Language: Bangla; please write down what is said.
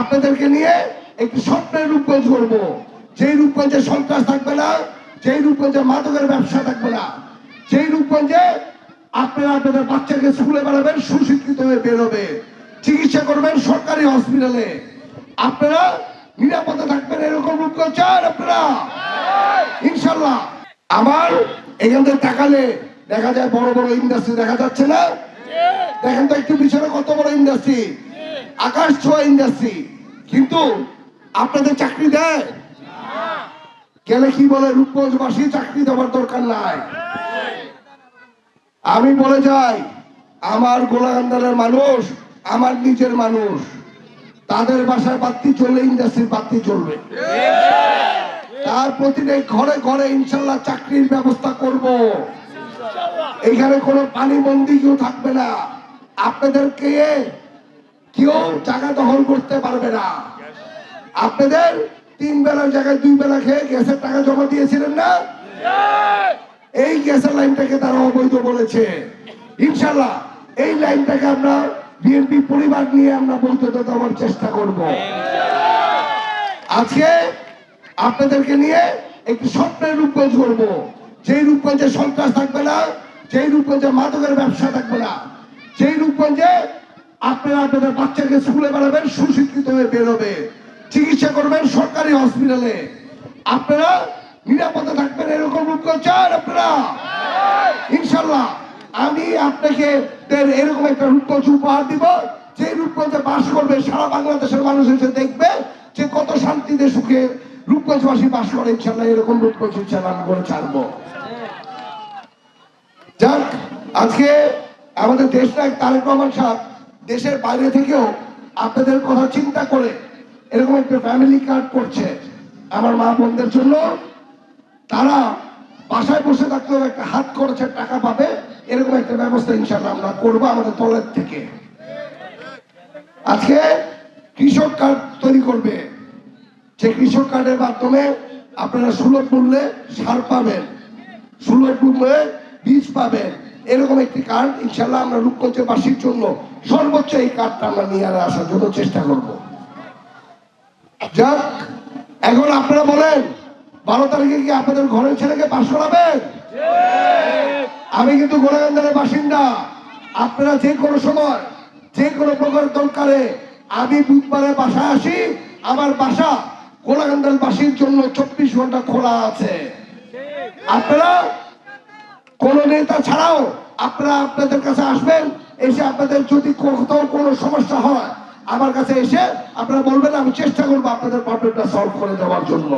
আপনাদেরকে নিয়ে একটি স্বপ্নের রূপগঞ্জ করব, যেই রূপগঞ্জে সন্ত্রাস থাকবে না, যেই রূপগঞ্জে মাদকের ব্যবসা থাকবে না, যেই রূপগঞ্জে আপনারা আপনাদের বাচ্চাকে স্কুলে পাঠাবেন, সুশিক্ষিত হয়ে বেরোবে, চিকিৎসা করবেন সরকারি হসপিটালে, আপনারা নিরাপদে থাকবেন, এরকম রূপগঞ্জ চান আপনারা? ইনশাল্লাহ। আমার এখান থেকে তাকালে দেখা যায় বড় বড় ইন্ডাস্ট্রি দেখা যাচ্ছে না? দেখেন তো একটু পিছনে কত বড় ইন্ডাস্ট্রি, আকাশ ছোঁয়া ইন্ডাস্ট্রি, কিন্তু আপনাদের চাকরি দেয়? গেলে কি বলে, রূপগঞ্জবাসী চাকরি দেওয়ার দরকার নাই। আমি বলে যাই, আমার গোলাকান্দারের মানুষ আমার নিজের মানুষ, তাদের বাসায় বাতি চললে ইন্ডাস্ট্রির বাতি চলবে, তার প্রতিটা ঘরে ঘরে ইনশাল্লাহ চাকরির ব্যবস্থা করব। এখানে কোনো পানি বন্দি কেউ থাকবে না, আপনাদেরকে কেউ জায়গা দখল করতে পারবে না। আপনাদের 3 বেলার জায়গায় 2 বেলা খেয়ে গ্যাসের টাকা জমা দিয়েছিলেন না? এই গ্যাসের লাইনটাকে তারা অবৈধ বলেছে। ইনশাল্লাহ এই লাইনটাকে আমরা বিএনপি পরিবার নিয়ে আমরা বৈধতা দেওয়ার চেষ্টা করব। আজকে আপনাদেরকে নিয়ে একটি স্বপ্নের রূপগঞ্জ করব, যেই রূপগঞ্জে সন্ত্রাস থাকবে না, যেই রূপগঞ্জে মাদকের ব্যবসা থাকবে না, যেই রূপগঞ্জে আপনারা আপনাদের বাচ্চাকে স্কুলে পাঠাবেন, সুশিক্ষিত হয়ে বেরোবে, চিকিৎসা করবেন সরকারি হসপিটালে, আপনারা নিরাপদে থাকবেন, এরকম রূপগঞ্জ চান আপনারা? ইনশাল্লাহ। আমি আপনাকে এরকম একটা রূপগঞ্জ উপহার দিব, যে রূপগঞ্জে বাস করবে সারা বাংলাদেশের মানুষ এসে দেখবে যে কত শান্তিতে সুখে রূপগঞ্জবাসী বাস করে। ইনশাল্লাহ এরকম রূপগঞ্জ ইনশাল্লাহ আমি করে ছাড়বো। যাক, আজকে আমাদের দেশ নায়ক তারেক রহমান সাহেব দেশের বাইরে থেকেও আপনাদের কথা চিন্তা করে এরকম একটা ফ্যামিলি কার্ড করছে আমার মা বোনদের জন্য। তারা বাসায় বসে থাকলেও একটা হাত খরচের টাকা পাবে, এরকম একটা ব্যবস্থা ইনশাল্লাহ আমরা করবো আমাদের দলের থেকে। আজকে কৃষক কার্ড তৈরি করবে, যে কৃষক কার্ডের মাধ্যমে আপনারা সুলভ মূল্যে সার পাবেন, সুলভ মূল্যে বীজ পাবেন, এরকম একটি কার্ড ইনশাল্লাহ আমরা রূপগঞ্জবাসীর জন্য সর্বোচ্চ এই কার্ডটা আমরা নিয়ে আসার জন্য চেষ্টা করব। যাক, এখন আপনারা বলেন 12 তারিখে কি আপনাদের ঘরের ছেলেকে পাশ করাবেন? আমি কিন্তু গোলাকান্দারের বাসিন্দা, আপনারা যে কোনো সময় যে কোনো প্রকার দরকারে আমি বুধবারে বাসায় আসি, আমার বাসা গোলাকান্দারবাসীর জন্য 24 ঘন্টা খোলা আছে। আপনারা কোন নেতা ছাড়াও আপনারা আপনাদের কাছে আসবেন, এসে আপনাদের যদি কোথাও কোনো সমস্যা হয় আমার কাছে এসে আপনারা বলবেন, আমি চেষ্টা করবো আপনাদের প্রবলেমটা সলভ করে দেওয়ার জন্য।